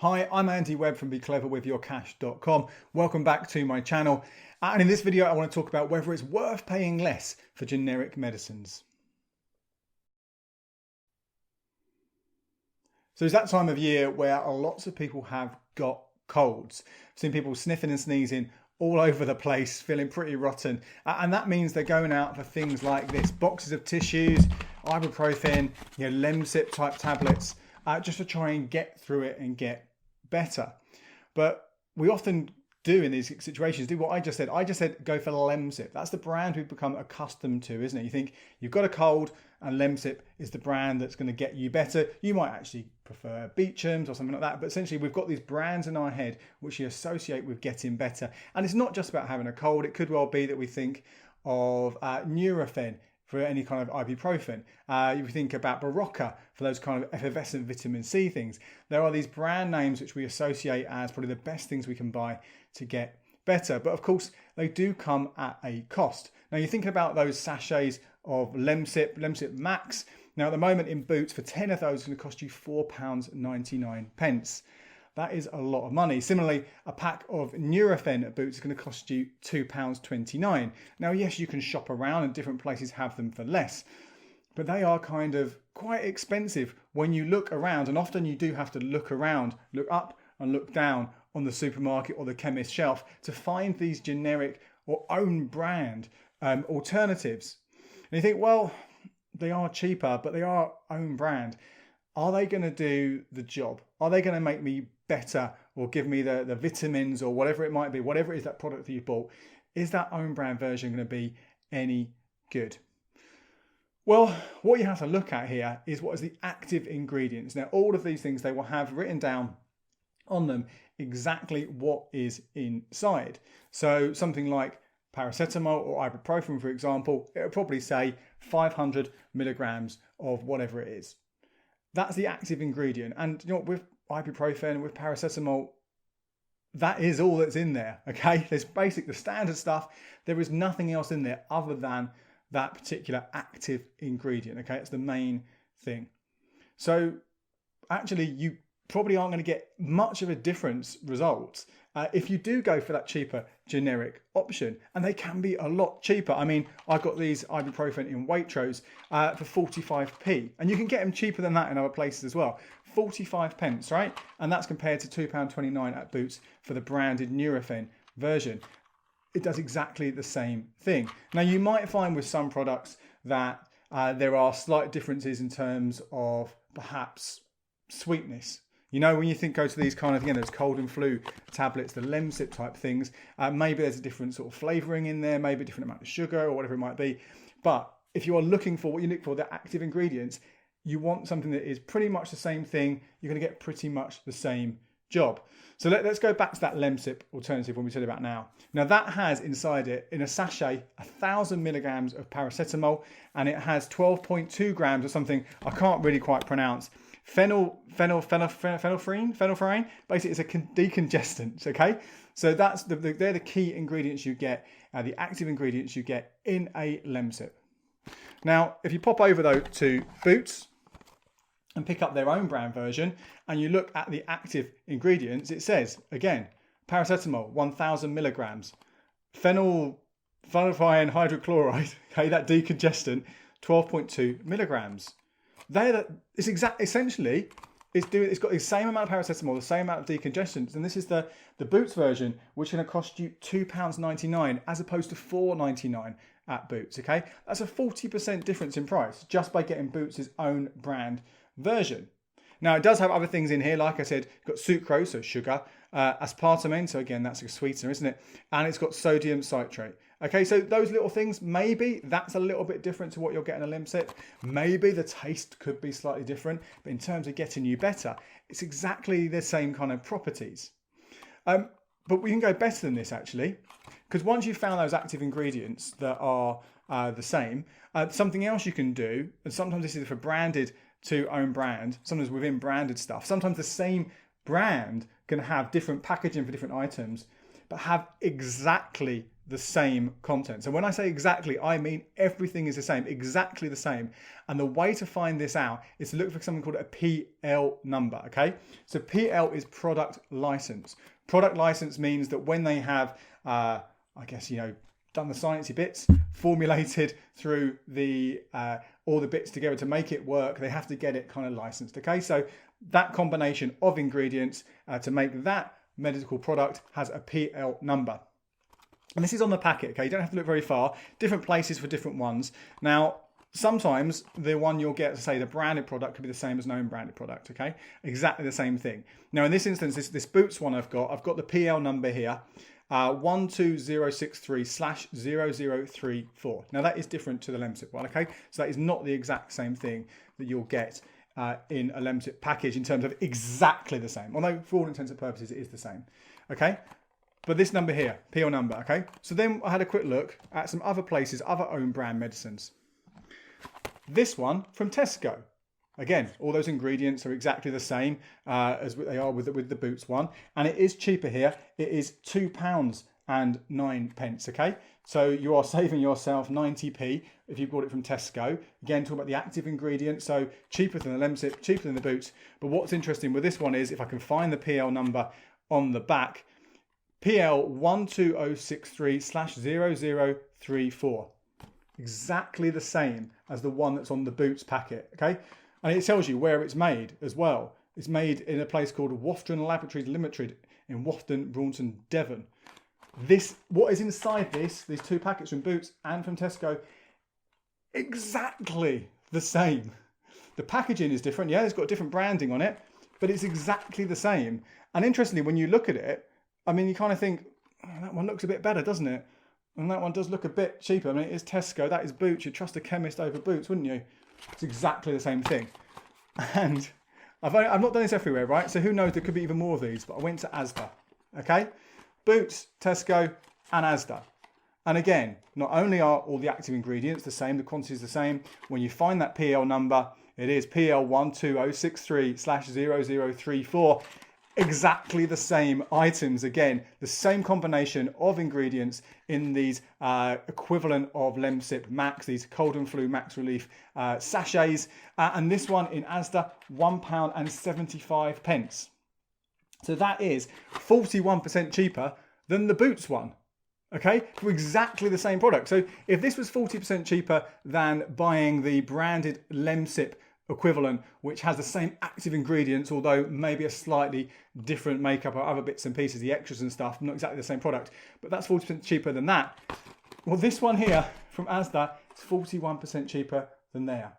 Hi, I'm Andy Webb from BeCleverWithYourCash.com. Welcome back to my channel. And in this video, I want to talk about whether it's worth paying less for generic medicines. So it's that time of year where lots of people have got colds. I've seen people sniffing and sneezing all over the place, feeling pretty rotten. And that means they're going out for things like this: boxes of tissues, ibuprofen, Lempsip type tablets, just to try and get through it and get better. But we often do in these situations do what I just said. I just said go for Lempsip. That's the brand we've become accustomed to, isn't it? You think you've got a cold and Lempsip is the brand that's going to get you better. You might actually prefer Beecham's or something like that, but essentially we've got these brands in our head which you associate with getting better. And it's not just about having a cold. It could well be that we think of Nurofen for any kind of ibuprofen. You think about Berocca for those kind of effervescent vitamin C things. There are these brand names which we associate as probably the best things we can buy to get better. But of course, they do come at a cost. Now you're thinking about those sachets of Lempsip Max. Now at the moment in Boots, for 10 of those, it's going to cost you £4.99. That is a lot of money. Similarly, a pack of Nurofen at Boots is going to cost you £2.29. Now, yes, you can shop around and different places have them for less, but they are kind of quite expensive when you look around, and often you do have to look around, look up and look down on the supermarket or the chemist shelf to find these generic or own brand alternatives. And you think, well, they are cheaper, but they are own brand. Are they going to do the job? Are they going to make me better or give me the vitamins or whatever it might be, whatever it is that product that you bought? Is that own brand version going to be any good? Well, what you have to look at here is what is the active ingredients. Now, all of these things, they will have written down on them exactly what is inside. So something like paracetamol or ibuprofen, for example, it will probably say 500 milligrams of whatever it is. That's the active ingredient. And with ibuprofen, with paracetamol, that is all that's in there, okay? There's the standard stuff. There is nothing else in there other than that particular active ingredient, okay? It's the main thing. So actually, you probably aren't going to get much of a difference result if you do go for that cheaper generic option, and they can be a lot cheaper. I mean, I got these ibuprofen in Waitrose for 45p, and you can get them cheaper than that in other places as well. 45 pence, right? And that's compared to £2.29 at Boots for the branded Nurofen version. It does exactly the same thing. Now, you might find with some products that there are slight differences in terms of perhaps sweetness. When you go to these kind of, those cold and flu tablets, the Lempsip type things, maybe there's a different sort of flavouring in there, maybe a different amount of sugar or whatever it might be. But if you are looking for what you look for, the active ingredients, you want something that is pretty much the same thing. You're going to get pretty much the same job. So let's go back to that Lempsip alternative when we said about now. Now that has inside it, in a sachet, 1,000 milligrams of paracetamol, and it has 12.2 grams of something I can't really quite pronounce. Phenylphrine. Basically, it's a decongestant. Okay, so they're the key ingredients you get, the active ingredients you get in a Lempsip. Now, if you pop over though to Boots and pick up their own brand version, and you look at the active ingredients, it says again, paracetamol 1,000 milligrams, phenylphine hydrochloride, okay, that decongestant, 12.2 milligrams. It's essentially it's got the same amount of paracetamol, the same amount of decongestants, and this is the Boots version, which is going to cost you £2.99 as opposed to £4.99 at Boots. Okay, that's a 40% difference in price just by getting Boots' own brand version. Now it does have other things in here, like I said, it's got sucrose, so sugar, aspartame, so again that's a sweetener, isn't it? And it's got sodium citrate. Okay, so those little things, maybe that's a little bit different to what you're getting a Lempsip. Maybe the taste could be slightly different, but in terms of getting you better, it's exactly the same kind of properties. But we can go better than this actually, because once you've found those active ingredients that are the same, something else you can do, and sometimes this is for branded to own brand, sometimes within branded stuff, sometimes the same brand can have different packaging for different items, but have exactly the same content. So when I say exactly, I mean everything is the same, exactly the same. And the way to find this out is to look for something called a PL number, okay? So PL is product license. Product license means that when they have, I guess, done the sciencey bits, formulated through the all the bits together to make it work, they have to get it kind of licensed, okay? So that combination of ingredients to make that medical product has a PL number. And this is on the packet, okay? You don't have to look very far. Different places for different ones. Now, sometimes the one you'll get, say, the branded product could be the same as known branded product, okay? Exactly the same thing. Now, in this instance, this Boots one I've got the PL number here, 12063/0034. Now, that is different to the Lempsip one, okay? So that is not the exact same thing that you'll get in a Lempsip package in terms of exactly the same. Although, for all intents and purposes, it is the same, okay? But this number here, PL number, okay? So then I had a quick look at some other places, other own brand medicines. This one from Tesco. Again, all those ingredients are exactly the same as they are with the Boots one. And it is cheaper here. It is £2.09, okay? So you are saving yourself 90p if you bought it from Tesco. Again, talking about the active ingredients, so cheaper than the Lempsip, cheaper than the Boots. But what's interesting with this one is, if I can find the PL number on the back, PL 12063/0034. Exactly the same as the one that's on the Boots packet, okay? And it tells you where it's made as well. It's made in a place called Wofton Laboratories Limited in Wofton, Braunton, Devon. What is inside these two packets from Boots and from Tesco, exactly the same. The packaging is different, yeah, it's got different branding on it, but it's exactly the same. And interestingly, when you look at it, I mean, you kind of think, oh, that one looks a bit better, doesn't it? And that one does look a bit cheaper. I mean, it is Tesco, that is Boots. You'd trust a chemist over Boots, wouldn't you? It's exactly the same thing. And I've not done this everywhere, right? So who knows, there could be even more of these, but I went to Asda, okay? Boots, Tesco, and Asda. And again, not only are all the active ingredients the same, the quantity is the same, when you find that PL number, it is PL 12063/0034. Exactly the same items, again, the same combination of ingredients in these equivalent of Lempsip Max, these cold and flu Max Relief sachets. And this one in Asda, £1.75. So that is 41% cheaper than the Boots one, okay, for exactly the same product. So if this was 40% cheaper than buying the branded Lempsip equivalent, which has the same active ingredients, although maybe a slightly different makeup or other bits and pieces, the extras and stuff, not exactly the same product, but that's 40% cheaper than that. Well, this one here from Asda is 41% cheaper than there.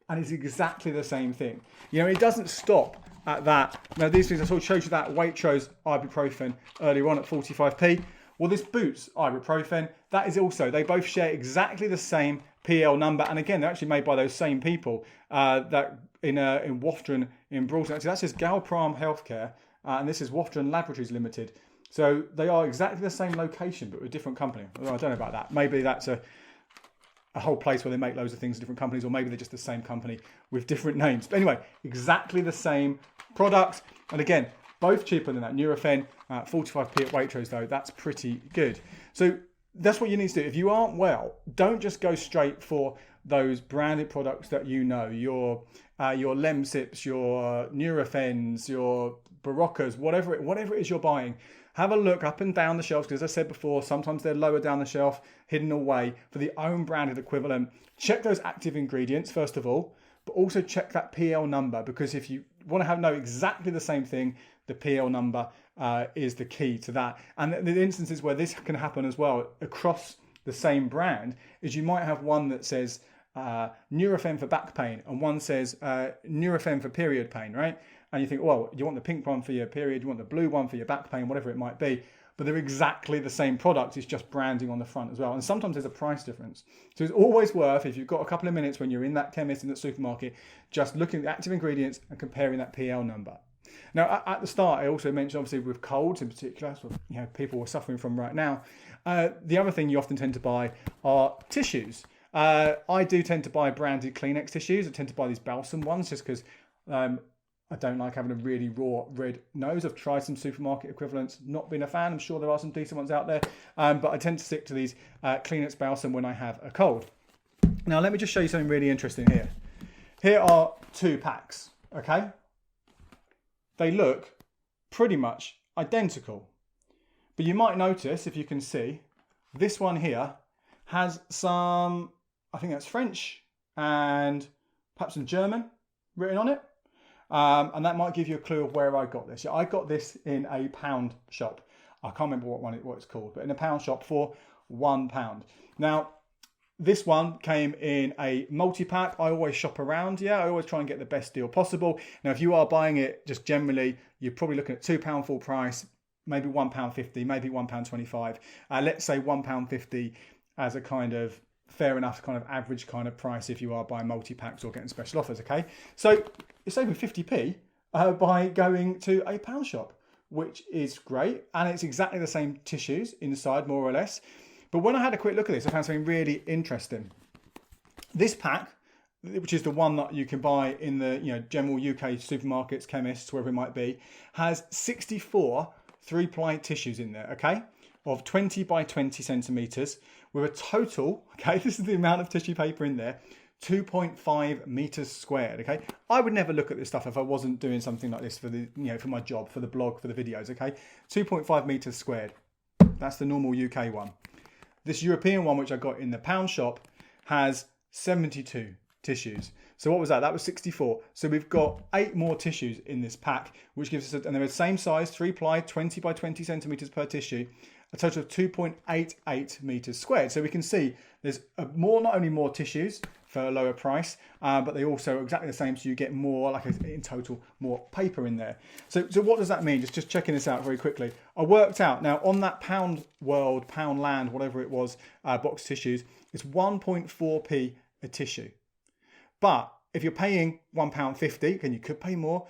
And it's exactly the same thing. It doesn't stop at that. Now, these things, I sort of showed you that Waitrose ibuprofen earlier on at 45p. Well, this Boots ibuprofen, that is also, they both share exactly the same PL number, and again, they're actually made by those same people that in Wofton in Braunton. Actually, that's just Galpram Healthcare, and this is Wofton Laboratories Limited. So they are exactly the same location, but with a different company. Well, I don't know about that. Maybe that's a whole place where they make loads of things in different companies, or maybe they're just the same company with different names. But anyway, exactly the same product, and again, both cheaper than that Nurofen. 45p at Waitrose though, that's pretty good. So that's what you need to do. If you aren't well, don't just go straight for those branded products that your Lempsips, your Nurofens, your Beroccas, whatever it is you're buying. Have a look up and down the shelves, because as I said before, sometimes they're lower down the shelf, hidden away for the own branded equivalent. Check those active ingredients first of all, but also check that PL number, because if you want to know exactly the same thing, the PL number is the key to that. And the instances where this can happen as well across the same brand is you might have one that says Nurofen for back pain and one says Nurofen for period pain, right? And you think, well, you want the pink one for your period, you want the blue one for your back pain, whatever it might be. But they're exactly the same product, it's just branding on the front as well. And sometimes there's a price difference. So it's always worth, if you've got a couple of minutes when you're in that chemist in that supermarket, just looking at the active ingredients and comparing that PL number. Now, at the start, I also mentioned, obviously, with colds in particular, that's what people are suffering from right now. The other thing you often tend to buy are tissues. I do tend to buy branded Kleenex tissues. I tend to buy these balsam ones just because I I don't like having a really raw red nose. I've tried some supermarket equivalents, not been a fan. I'm sure there are some decent ones out there, but I tend to stick to these Kleenex Balsam when I have a cold. Now, let me just show you something really interesting here. Here are 2 packs, okay? They look pretty much identical. But you might notice, if you can see, this one here has some, I think that's French and perhaps some German written on it. And that might give you a clue of where I got this. I got this in a pound shop. I can't remember what it's called, but in a pound shop for £1. Now, this one came in a multi-pack. I always shop around, I always try and get the best deal possible. Now, if you are buying it just generally, you're probably looking at £2 full price, maybe £1.50, maybe £1.25. Let's say £1.50 as a kind of fair enough kind of average kind of price if you are buying multi-packs or getting special offers, okay? So you're saving 50p by going to a pound shop, which is great. And it's exactly the same tissues inside, more or less. But when I had a quick look at this, I found something really interesting. This pack, which is the one that you can buy in the general UK supermarkets, chemists, wherever it might be, has 64 3-ply tissues in there, okay, of 20 by 20 centimeters, with a total, okay, this is the amount of tissue paper in there, 2.5 meters squared, okay. I would never look at this stuff if I wasn't doing something like this for the, for my job, for the blog, for the videos, okay. 2.5 meters squared. That's the normal UK one. This European one, which I got in the pound shop, has 72 tissues. So what was that? That was 64. So we've got 8 more tissues in this pack, which gives us, and they're the same size, 3-ply, 20 by 20 centimeters per tissue, a total of 2.88 meters squared. So we can see there's not only more tissues for a lower price, but they also are exactly the same. So you get more, in total, more paper in there. So what does that mean? Just checking this out very quickly. I worked out now on that Pound World, Pound Land, whatever it was, box tissues, it's 1.4p a tissue. But if you're paying £1.50, and you could pay more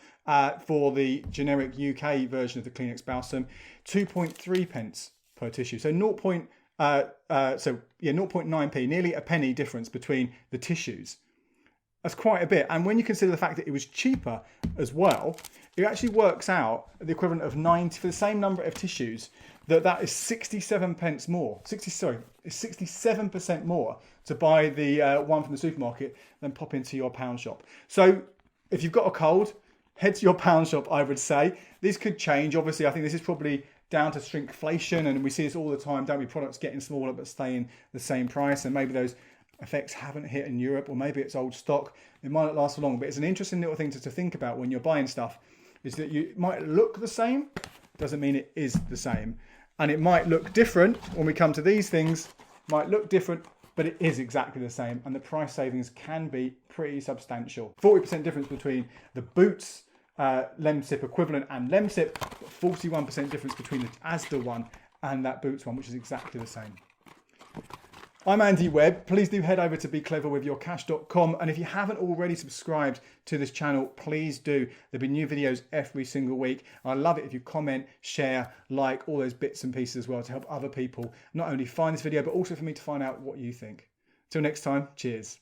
for the generic UK version of the Kleenex Balsam, 2.3 pence per tissue. So 0.9p, nearly a penny difference between the tissues. That's quite a bit. And when you consider the fact that it was cheaper as well, it actually works out the equivalent of 90 for the same number of tissues. That is 67 pence more. It's 67% more to buy the one from the supermarket than pop into your pound shop. So if you've got a cold, head to your pound shop, I would say. This could change. Obviously, I think this is probably down to shrinkflation, and we see this all the time, don't we? Products getting smaller but staying the same price, and maybe those effects haven't hit in Europe, or maybe it's old stock. It might not last for long, but it's an interesting little thing to think about when you're buying stuff, is that you might look the same, doesn't mean it is the same. And it might look different when we come to these things, might look different, but it is exactly the same, and the price savings can be pretty substantial. 40% difference between the Boots Lempsip equivalent and Lempsip, 41% difference between the Asda one and that Boots one, which is exactly the same. I'm Andy Webb. Please do head over to becleverwithyourcash.com, and if you haven't already subscribed to this channel, please do. There'll be new videos every single week. I love it if you comment, share, like, all those bits and pieces as well, to help other people not only find this video but also for me to find out what you think. Till next time, cheers.